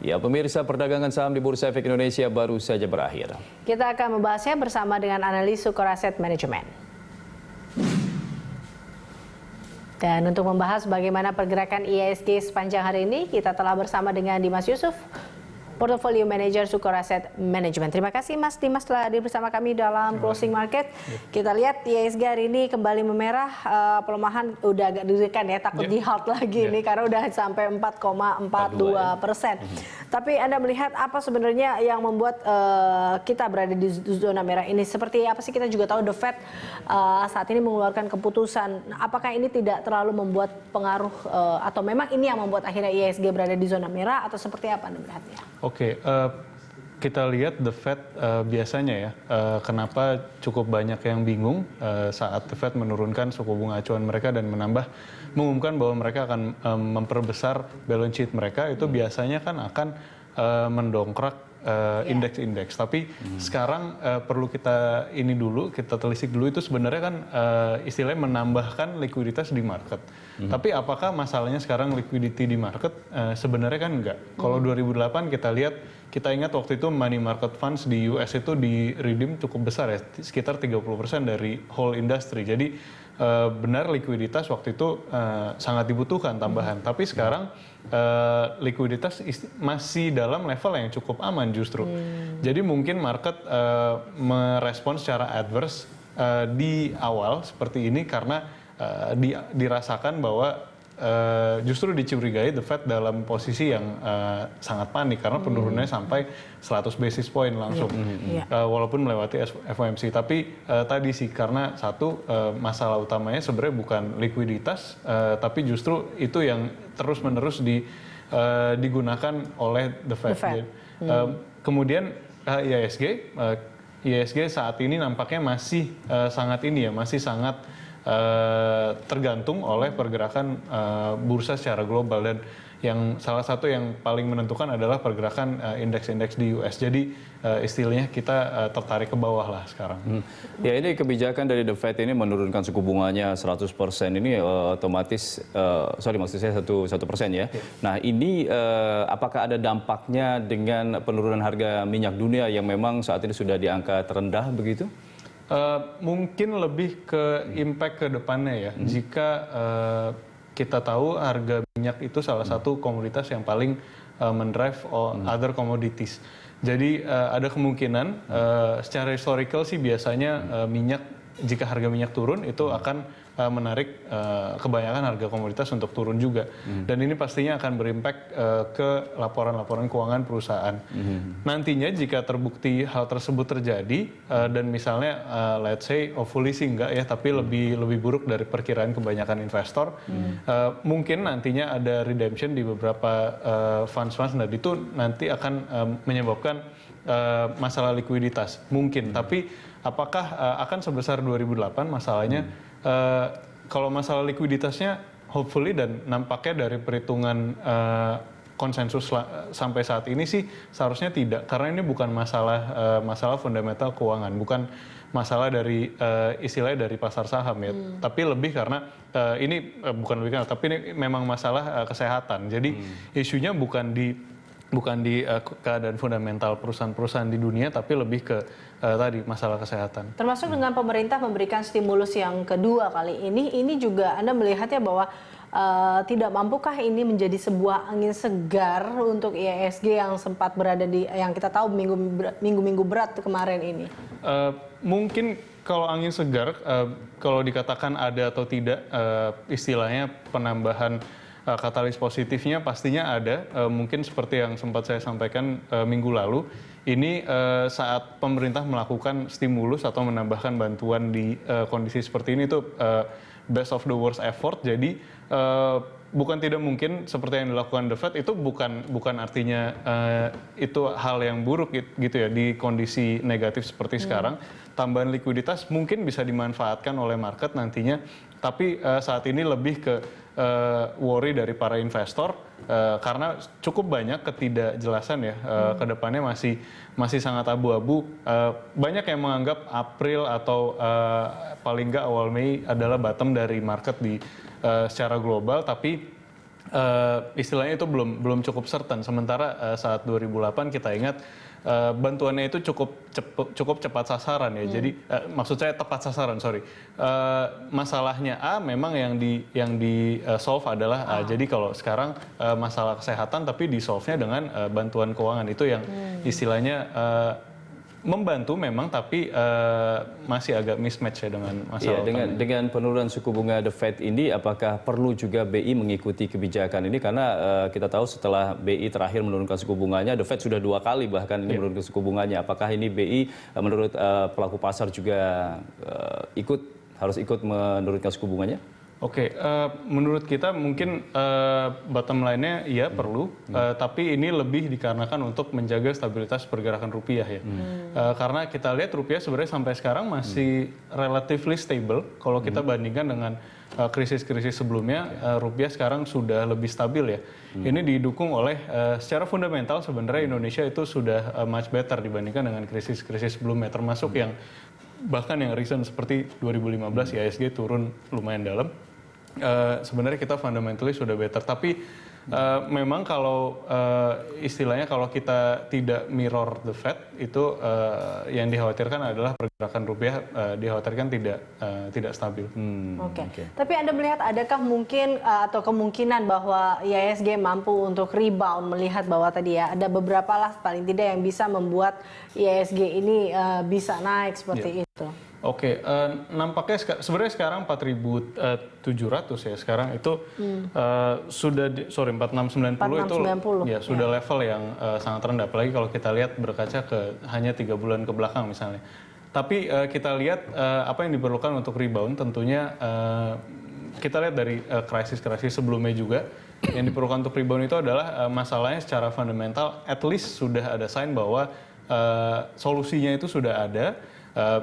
Ya, pemirsa, perdagangan saham di Bursa Efek Indonesia baru saja berakhir. Kita akan membahasnya bersama dengan analis Sukor Asset Management. Dan untuk membahas bagaimana pergerakan IHSG sepanjang hari ini, kita telah bersama dengan Dimas Yusuf, Portfolio Manager Sukor Asset Management. Terima kasih Mas Dimas telah hadir bersama kami dalam closing market. Kita lihat IHSG hari ini kembali memerah, pelemahan udah agak deg-degan ya, takut di halt lagi ini karena udah sampai 4,42%. Tapi Anda melihat apa sebenarnya yang membuat kita berada di zona merah ini? Seperti apa sih, kita juga tahu The Fed saat ini mengeluarkan keputusan. Apakah ini tidak terlalu membuat pengaruh atau memang ini yang membuat akhirnya IHSG berada di zona merah atau seperti apa Anda melihatnya? Oke, kita lihat The Fed biasanya ya, kenapa cukup banyak yang bingung saat The Fed menurunkan suku bunga acuan mereka dan mengumumkan bahwa mereka akan memperbesar balance sheet mereka, itu biasanya kan akan mendongkrak indeks-indeks. Tapi sekarang perlu kita telisik dulu itu sebenarnya kan istilahnya menambahkan likuiditas di market. Tapi apakah masalahnya sekarang liquidity di market? Sebenarnya kan enggak. Kalau 2008 kita ingat waktu itu money market funds di US itu di redeem cukup besar ya, sekitar 30% dari whole industry. Jadi benar likuiditas waktu itu sangat dibutuhkan tambahan. Tapi sekarang likuiditas masih dalam level yang cukup aman justru. Jadi mungkin market merespon secara adverse di awal seperti ini karena dirasakan bahwa justru dicurigai The Fed dalam posisi yang sangat panik karena penurunannya sampai 100 basis point langsung, walaupun melewati FOMC. Tapi tadi sih karena satu masalah utamanya sebenarnya bukan likuiditas, tapi justru itu yang terus-menerus digunakan oleh The Fed. Kemudian IHSG saat ini nampaknya masih sangat tergantung oleh pergerakan bursa secara global, dan yang salah satu yang paling menentukan adalah pergerakan indeks-indeks di US. Jadi istilahnya kita tertarik ke bawah lah sekarang. Ya, ini kebijakan dari The Fed ini menurunkan suku bunganya 100% ini otomatis, maksud saya 1% ya. Nah, ini apakah ada dampaknya dengan penurunan harga minyak dunia yang memang saat ini sudah di angka terendah begitu? Mungkin lebih ke impact ke depannya ya. Jika kita tahu harga minyak itu salah satu komoditas yang paling mendrive other commodities. Jadi ada kemungkinan secara historical sih biasanya jika harga minyak turun itu akan menarik kebanyakan harga komoditas untuk turun juga. Dan ini pastinya akan berimpact ke laporan-laporan keuangan perusahaan. Nantinya jika terbukti hal tersebut terjadi dan misalnya let's say hopefully sih enggak ya, tapi lebih buruk dari perkiraan kebanyakan investor, mungkin nantinya ada redemption di beberapa funds-funds, dan itu nanti akan menyebabkan masalah likuiditas mungkin. Tapi apakah akan sebesar 2008 masalahnya? Kalau masalah likuiditasnya hopefully dan nampaknya dari perhitungan konsensus sampai saat ini sih seharusnya tidak, karena ini bukan masalah fundamental keuangan, bukan masalah dari istilahnya dari pasar saham ya, tapi lebih karena tapi ini memang masalah kesehatan. Jadi isunya bukan di keadaan fundamental perusahaan-perusahaan di dunia, tapi lebih ke tadi masalah kesehatan. Termasuk dengan pemerintah memberikan stimulus yang kedua kali ini juga Anda melihatnya bahwa tidak mampukah ini menjadi sebuah angin segar untuk IHSG yang sempat berada yang kita tahu minggu-minggu berat kemarin ini? Mungkin kalau angin segar, kalau dikatakan ada atau tidak istilahnya penambahan katalis positifnya pastinya ada, mungkin seperti yang sempat saya sampaikan minggu lalu. Ini saat pemerintah melakukan stimulus atau menambahkan bantuan di kondisi seperti ini tuh best of the worst effort. Jadi bukan tidak mungkin seperti yang dilakukan The Fed itu bukan artinya itu hal yang buruk gitu ya di kondisi negatif seperti sekarang. Tambahan likuiditas mungkin bisa dimanfaatkan oleh market nantinya, tapi saat ini lebih ke worry dari para investor karena cukup banyak ketidakjelasan ya, ke depannya masih sangat abu-abu. Banyak yang menganggap April atau paling nggak awal Mei adalah bottom dari market secara global, tapi istilahnya itu belum cukup certain. Sementara saat 2008 kita ingat bantuannya itu cukup cepat sasaran ya. Jadi maksud saya tepat sasaran, sorry. Masalahnya memang yang di solve adalah jadi kalau sekarang masalah kesehatan tapi di solve-nya dengan bantuan keuangan itu yang istilahnya membantu memang, tapi masih agak mismatch ya dengan masalah. Iya, dengan penurunan suku bunga The Fed ini, apakah perlu juga BI mengikuti kebijakan ini? Karena kita tahu setelah BI terakhir menurunkan suku bunganya, The Fed sudah 2 kali bahkan ini menurunkan suku bunganya. Apakah ini BI menurut pelaku pasar juga harus ikut menurunkan suku bunganya? Oke, menurut kita mungkin bottom line-nya ya perlu, tapi ini lebih dikarenakan untuk menjaga stabilitas pergerakan rupiah ya. Karena kita lihat rupiah sebenarnya sampai sekarang masih relatively stable. Kalau kita bandingkan dengan krisis-krisis sebelumnya, rupiah sekarang sudah lebih stabil ya. Ini didukung oleh secara fundamental sebenarnya Indonesia itu sudah much better dibandingkan dengan krisis-krisis sebelumnya, termasuk yang bahkan yang recent seperti 2015 IHSG turun lumayan dalam. Sebenarnya kita fundamentally sudah better, tapi memang kalau istilahnya kalau kita tidak mirror the Fed itu yang dikhawatirkan adalah pergerakan rupiah dikhawatirkan tidak stabil. Oke. Tapi Anda melihat adakah mungkin atau kemungkinan bahwa IHSG mampu untuk rebound, melihat bahwa tadi ya ada beberapa lah paling tidak yang bisa membuat IHSG ini bisa naik seperti itu. Oke, nampaknya sebenarnya sekarang 4.700 ya sekarang itu sudah 4690 itu ya sudah level yang sangat rendah, apalagi kalau kita lihat berkaca ke hanya 3 bulan ke belakang misalnya. Tapi kita lihat apa yang diperlukan untuk rebound tentunya kita lihat dari krisis-krisis sebelumnya juga yang diperlukan untuk rebound itu adalah masalahnya secara fundamental at least sudah ada sign bahwa solusinya itu sudah ada.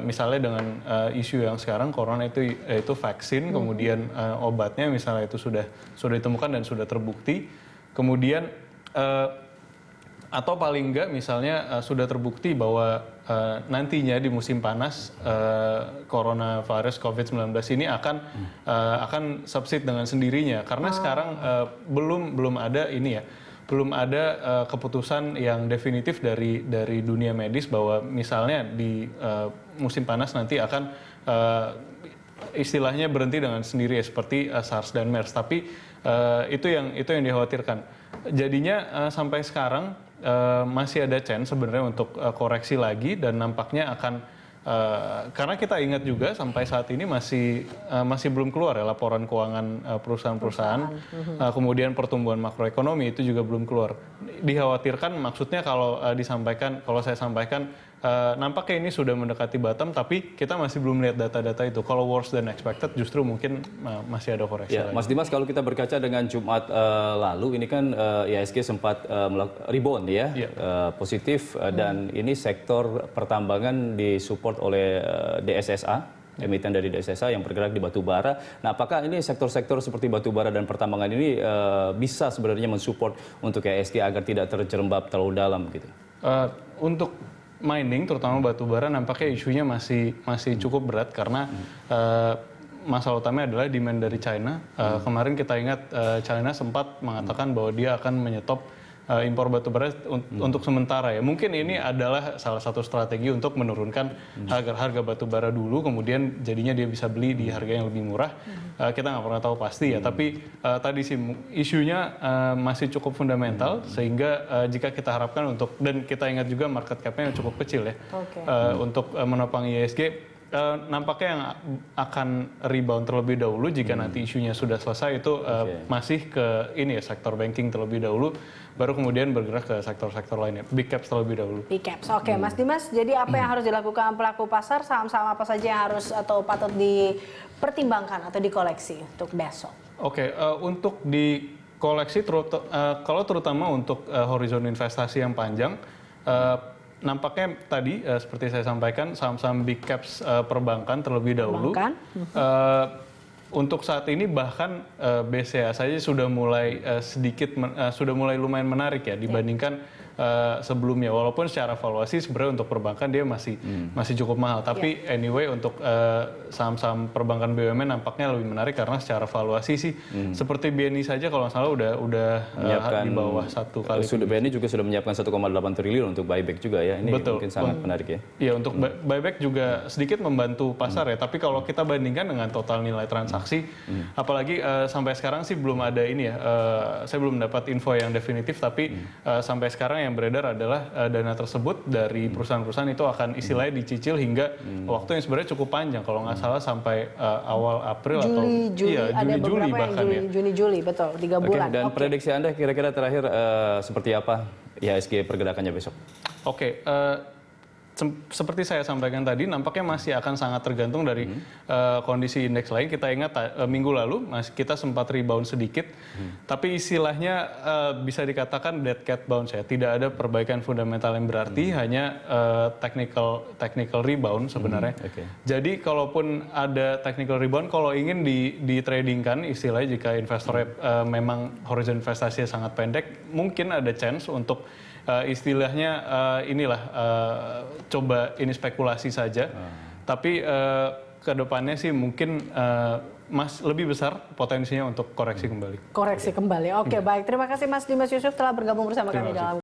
Misalnya dengan isu yang sekarang corona itu yaitu vaksin, kemudian obatnya misalnya itu sudah ditemukan dan sudah terbukti, kemudian atau paling enggak misalnya sudah terbukti bahwa nantinya di musim panas coronavirus COVID-19 ini akan subside dengan sendirinya, karena sekarang belum ada ini ya. Belum ada keputusan yang definitif dari dunia medis bahwa misalnya di musim panas nanti akan istilahnya berhenti dengan sendiri ya, seperti SARS dan MERS. Tapi itu yang dikhawatirkan. Jadinya sampai sekarang masih ada chance sebenarnya untuk koreksi lagi, dan nampaknya akan karena kita ingat juga sampai saat ini masih belum keluar ya laporan keuangan perusahaan-perusahaan, kemudian pertumbuhan makroekonomi itu juga belum keluar. Dikhawatirkan, maksudnya kalau saya sampaikan nampaknya ini sudah mendekati bottom, tapi kita masih belum lihat data-data itu. Kalau worse than expected justru mungkin masih ada koreksi. Ya, Mas Dimas, kalau kita berkaca dengan Jumat lalu, ini kan IHSG sempat rebound ya, positif, dan ini sektor pertambangan disupport oleh DSSA, emiten dari DSSA yang bergerak di batu bara. Nah, apakah ini sektor-sektor seperti batu bara dan pertambangan ini bisa sebenarnya mensupport untuk IHSG agar tidak terjerembab terlalu dalam gitu? Untuk mining, terutama batu bara, nampaknya isunya masih cukup berat karena masalah utamanya adalah demand dari China. Kemarin kita ingat China sempat mengatakan bahwa dia akan menyetop impor batu bara untuk sementara ya. Mungkin ini adalah salah satu strategi untuk menurunkan harga batu bara dulu, kemudian jadinya dia bisa beli di harga yang lebih murah. Kita nggak pernah tahu pasti ya, tapi tadi sih isunya masih cukup fundamental, sehingga jika kita harapkan dan kita ingat juga market cap-nya yang cukup kecil ya, untuk menopang IHSG, nampaknya yang akan rebound terlebih dahulu jika nanti isunya sudah selesai itu masih ke ini ya, sektor banking terlebih dahulu, baru kemudian bergerak ke sektor-sektor lainnya, big caps terlebih dahulu. Big caps, oke. Mas Dimas, jadi apa yang harus dilakukan pelaku pasar, saham-saham apa saja yang harus atau patut dipertimbangkan atau dikoleksi untuk besok? Oke, untuk dikoleksi kalau terutama untuk horizon investasi yang panjang, nampaknya tadi seperti saya sampaikan, saham-saham big caps perbankan terlebih dahulu. Untuk saat ini bahkan BCA saja sudah mulai lumayan menarik ya dibandingkan sebelumnya. Walaupun secara valuasi sebenarnya untuk perbankan dia masih cukup mahal. Tapi anyway untuk saham-saham perbankan BUMN nampaknya lebih menarik karena secara valuasi sih seperti BNI saja kalau nggak salah udah di bawah 1 kali. BNI juga sudah menyiapkan 1,8 triliun untuk buyback juga ya. Ini Betul. mungkin sangat menarik ya. Iya, untuk buyback juga sedikit membantu pasar ya. Tapi kalau kita bandingkan dengan total nilai transaksi, apalagi sampai sekarang sih belum ada ini ya. Saya belum dapat info yang definitif, tapi sampai sekarang yang beredar adalah dana tersebut dari perusahaan-perusahaan itu akan istilahnya dicicil hingga waktu yang sebenarnya cukup panjang. Kalau nggak salah sampai awal April Juli, ada Juli beberapa bahkan yang Juni-Juli, betul, 3 bulan. Dan prediksi Anda kira-kira terakhir seperti apa IHSG pergerakannya besok? Oke, seperti saya sampaikan tadi, nampaknya masih akan sangat tergantung dari kondisi indeks lain. Kita ingat minggu lalu kita sempat rebound sedikit, tapi istilahnya bisa dikatakan dead cat bounce ya. Tidak ada perbaikan fundamental yang berarti, hanya technical rebound sebenarnya. Jadi kalaupun ada technical rebound, kalau ingin di tradingkan istilahnya jika investornya memang horizon investasinya sangat pendek, mungkin ada chance untuk istilahnya coba ini spekulasi saja, tapi kedepannya sih mungkin lebih besar potensinya untuk koreksi kembali. Koreksi kembali. Oke, baik. Terima kasih Mas Dimas Yusuf telah bergabung bersama kami dalam